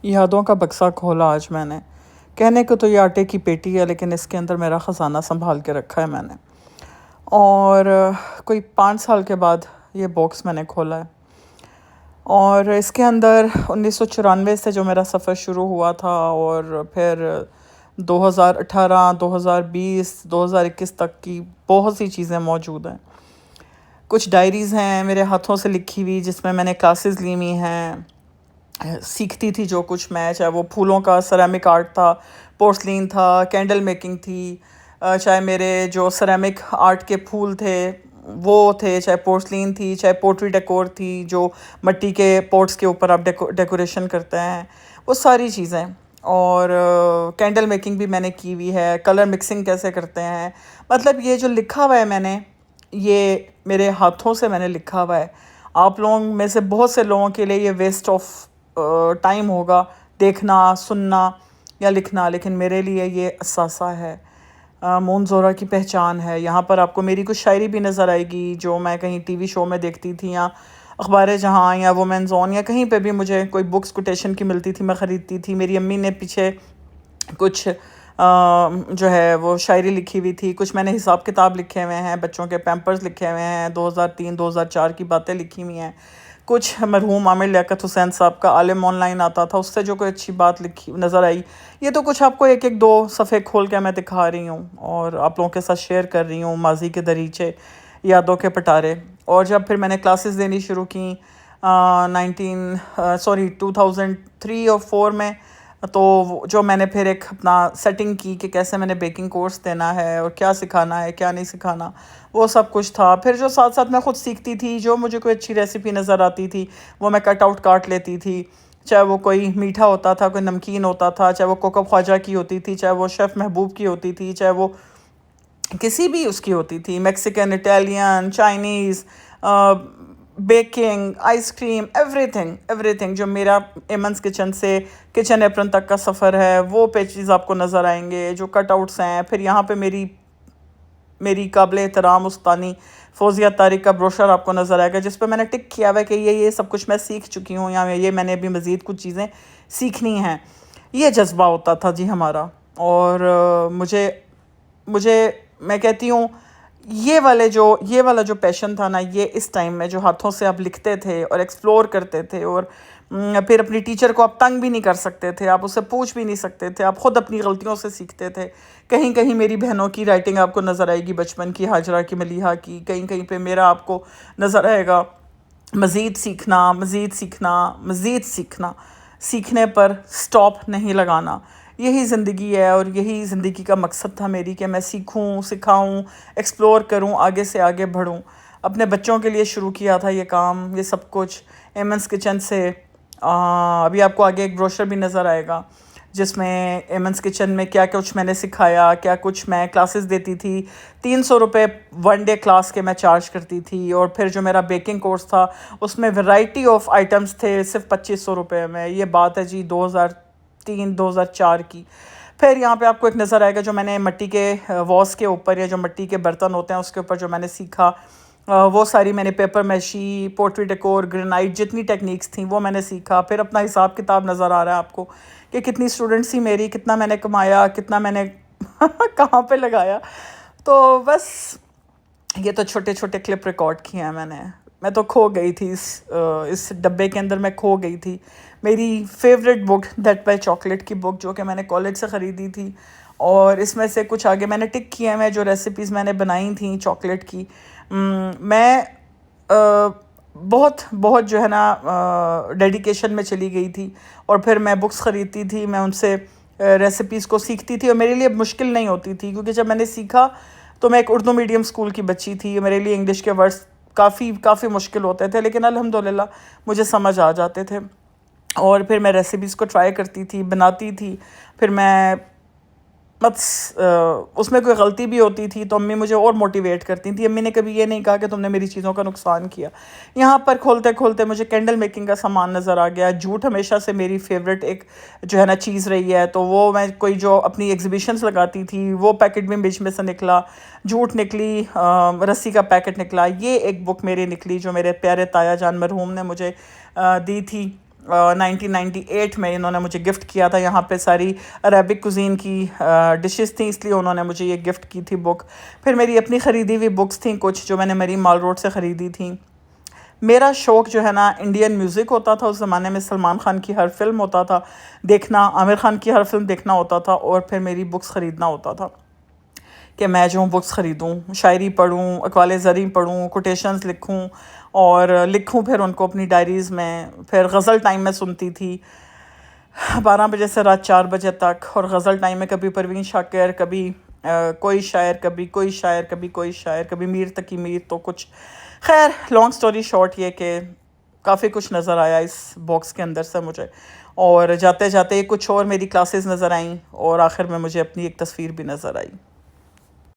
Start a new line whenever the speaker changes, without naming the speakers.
یادوں کا بکسا کھولا آج میں نے۔ کہنے کو تو یہ آٹے کی پیٹی ہے، لیکن اس کے اندر میرا خزانہ سنبھال کے رکھا ہے میں نے۔ اور کوئی 5 سال کے بعد یہ باکس میں نے کھولا ہے، اور اس کے اندر 1994 سے جو میرا سفر شروع ہوا تھا، اور پھر 2018، 2020، 2021 تک کی بہت سی چیزیں موجود ہیں۔ کچھ ڈائریز ہیں میرے ہاتھوں سے لکھی ہوئی، جس میں نے کلاسز لی ہوئی ہیں، سیکھتی تھی جو کچھ میں، چاہے وہ پھولوں کا سیرامک آرٹ تھا، پورسلین تھا، کینڈل میکنگ تھی، چاہے میرے جو سیرامک آرٹ کے پھول تھے وہ تھے، چاہے پورسلین تھی، چاہے پوٹری ڈیکور تھی، جو مٹی کے پوٹس کے اوپر آپ ڈیکوریشن کرتے ہیں، وہ ساری چیزیں۔ اور کینڈل میکنگ بھی میں نے کی ہوئی ہے، کلر مکسنگ کیسے کرتے ہیں، مطلب یہ جو لکھا ہوا ہے میں نے، یہ میرے ہاتھوں سے میں نے لکھا ہوا ہے۔ آپ لوگوں میں سے بہت سے لوگوں کے لیے یہ ویسٹ آف ٹائم ہوگا دیکھنا، سننا یا لکھنا، لیکن میرے لیے یہ اثاثہ ہے، مون زورا کی پہچان ہے۔ یہاں پر آپ کو میری کچھ شاعری بھی نظر آئے گی جو میں کہیں ٹی وی شو میں دیکھتی تھی، یا اخبار جہاں یا وومن زون یا کہیں پہ بھی مجھے کوئی بکس کوٹیشن کی ملتی تھی، میں خریدتی تھی۔ میری امی نے پیچھے کچھ جو ہے وہ شاعری لکھی ہوئی تھی، کچھ میں نے حساب کتاب لکھے ہوئے ہیں، بچوں کے پیمپرز لکھے ہوئے ہیں، 2003 2004 کی باتیں لکھی ہوئی ہیں، کچھ مرحوم عامر لیاقت حسین صاحب کا عالم آن لائن آتا تھا، اس سے جو کوئی اچھی بات لکھی نظر آئی۔ یہ تو کچھ آپ کو ایک ایک دو صفحے کھول کے میں دکھا رہی ہوں اور آپ لوگوں کے ساتھ شیئر کر رہی ہوں ماضی کے دریچے، یادوں کے پٹارے۔ اور جب پھر میں نے کلاسز دینی شروع کی 2003 اور 4 میں، تو جو میں نے پھر ایک اپنا سیٹنگ کی کہ کیسے میں نے بیکنگ کورس دینا ہے اور کیا سکھانا ہے کیا نہیں سکھانا، وہ سب کچھ تھا۔ پھر جو ساتھ ساتھ میں خود سیکھتی تھی، جو مجھے کوئی اچھی ریسیپی نظر آتی تھی وہ میں کٹ آؤٹ کاٹ لیتی تھی، چاہے وہ کوئی میٹھا ہوتا تھا، کوئی نمکین ہوتا تھا، چاہے وہ کوکو خواجہ کی ہوتی تھی، چاہے وہ شیف محبوب کی ہوتی تھی، چاہے وہ کسی بھی اس کی ہوتی تھی، Mexican, Italian, Chinese, baking, ice cream, everything جو میرا ایمنس کچن سے کچن ایپرن تک کا سفر ہے، وہ پیجز آپ کو نظر آئیں گے جو کٹ آؤٹس ہیں۔ پھر یہاں پہ میری قابل احترام استانی فوزیہ طارق کا بروشر آپ کو نظر آئے گا، جس پہ میں نے ٹک کیا ہوا ہے کہ یہ سب کچھ میں سیکھ چکی ہوں، یا یہ میں نے ابھی مزید کچھ چیزیں سیکھنی ہیں۔ یہ جذبہ ہوتا تھا جی ہمارا۔ اور مجھے میں کہتی ہوں یہ والا جو پیشن تھا نا، یہ اس ٹائم میں جو ہاتھوں سے آپ لکھتے تھے اور ایکسپلور کرتے تھے، اور پھر اپنی ٹیچر کو آپ تنگ بھی نہیں کر سکتے تھے، آپ اسے پوچھ بھی نہیں سکتے تھے، آپ خود اپنی غلطیوں سے سیکھتے تھے۔ کہیں کہیں میری بہنوں کی رائٹنگ آپ کو نظر آئے گی، بچپن کی، ہاجرہ کی، ملیحہ کی، کہیں پہ میرا آپ کو نظر آئے گا مزید سیکھنا، مزید سیکھنا، مزید سیکھنا، سیکھنے پر سٹاپ نہیں لگانا۔ یہی زندگی ہے، اور یہی زندگی کا مقصد تھا میری، کہ میں سیکھوں، سکھاؤں، ایکسپلور کروں، آگے سے آگے بڑھوں۔ اپنے بچوں کے لیے شروع کیا تھا یہ کام، یہ سب کچھ ایمنس کچن سے۔ ابھی آپ کو آگے ایک بروشر بھی نظر آئے گا جس میں ایمنس کچن میں کیا کچھ میں نے سکھایا، کیا کچھ میں کلاسز دیتی تھی۔ 300 روپے 1 ڈے کلاس کے میں چارج کرتی تھی، اور پھر جو میرا بیکنگ کورس تھا اس میں ویرائٹی آف آئٹمس تھے صرف 2500 روپے میں۔ یہ بات ہے جی 2003 2004 کی۔ پھر یہاں پہ آپ کو ایک نظر آئے گا جو میں نے مٹی کے واس کے اوپر، یا جو مٹی کے برتن ہوتے ہیں اس کے اوپر جو میں نے سیکھا، وہ ساری میں نے پیپر میشی، پوٹری ڈیکور، گرینائٹ، جتنی ٹیکنیکس تھیں وہ میں نے سیکھا۔ پھر اپنا حساب کتاب نظر آ رہا ہے آپ کو کہ کتنی اسٹوڈنٹس تھی میری، کتنا میں نے کمایا، کتنا میں نے کہاں پہ لگایا۔ تو بس یہ تو چھوٹے چھوٹے کلپ ریکارڈ کیے ہیں میں تو کھو گئی تھی اس ڈبے کے اندر، میں کھو گئی تھی۔ میری favourite book that by chocolate کی بک، جو کہ میں نے کالج سے خریدی تھی، اور اس میں سے کچھ آگے میں نے ٹک کیے ہیں جو ریسیپیز میں نے بنائی تھیں چاکلیٹ کی۔ میں بہت جو ہے نا ڈیڈیکیشن میں چلی گئی تھی، اور پھر میں بکس خریدتی تھی، میں ان سے ریسیپیز کو سیکھتی تھی، اور میرے لیے مشکل نہیں ہوتی تھی، کیونکہ جب میں نے سیکھا تو میں ایک اردو میڈیم اسکول کی بچی تھی، میرے لیے انگلش کے ورڈز کافی مشکل ہوتے تھے، لیکن الحمدللہ مجھے سمجھ آ جاتے تھے۔ اور پھر میں ریسیپیز کو ٹرائی کرتی تھی، بناتی تھی، پھر میں اس میں کوئی غلطی بھی ہوتی تھی تو امی مجھے اور موٹیویٹ کرتی تھی۔ امی نے کبھی یہ نہیں کہا کہ تم نے میری چیزوں کا نقصان کیا۔ یہاں پر کھولتے کھولتے مجھے کینڈل میکنگ کا سامان نظر آ گیا۔ جھوٹ ہمیشہ سے میری فیوریٹ ایک جو ہے نا چیز رہی ہے، تو وہ میں کوئی جو اپنی ایگزیبیشنز لگاتی تھی، وہ پیکٹ بھی بیچ میں سے نکلا، جھوٹ نکلی، رسی کا پیکٹ نکلا۔ یہ ایک بک میری نکلی جو میرے پیارے تایا جان مرحوم نے مجھے دی تھی، 1998 میں انہوں نے مجھے گفٹ کیا تھا. یہاں پہ ساری عربک کوزین کی ڈشز تھیں، اس لیے انہوں نے مجھے یہ گفٹ کی تھی بک. پھر میری اپنی خریدی ہوئی بکس تھیں کچھ جو میں نے مریم مال روڈ سے خریدی تھیں. میرا شوق جو ہے نا انڈین میوزک ہوتا تھا. اس زمانے میں سلمان خان کی ہر فلم ہوتا تھا دیکھنا، عامر خان کی ہر فلم دیکھنا ہوتا تھا، اور پھر میری بکس خریدنا ہوتا تھا کہ میں جو بکس خریدوں، شاعری پڑھوں، اقوال زریں پڑھوں، کوٹیشنز لکھوں اور لکھوں پھر ان کو اپنی ڈائریز میں. پھر غزل ٹائم میں سنتی تھی 12 بجے سے رات 4 بجے تک. اور غزل ٹائم میں کبھی پروین شاکر، کبھی کوئی شاعر، کبھی کوئی شاعر، کبھی کوئی شاعر، کبھی میر تقی میر. تو کچھ خیر لانگ سٹوری شارٹ یہ کہ کافی کچھ نظر آیا اس باکس کے اندر سے مجھے، اور جاتے جاتے کچھ اور میری کلاسز نظر آئیں، اور آخر میں مجھے اپنی ایک تصویر بھی نظر آئی.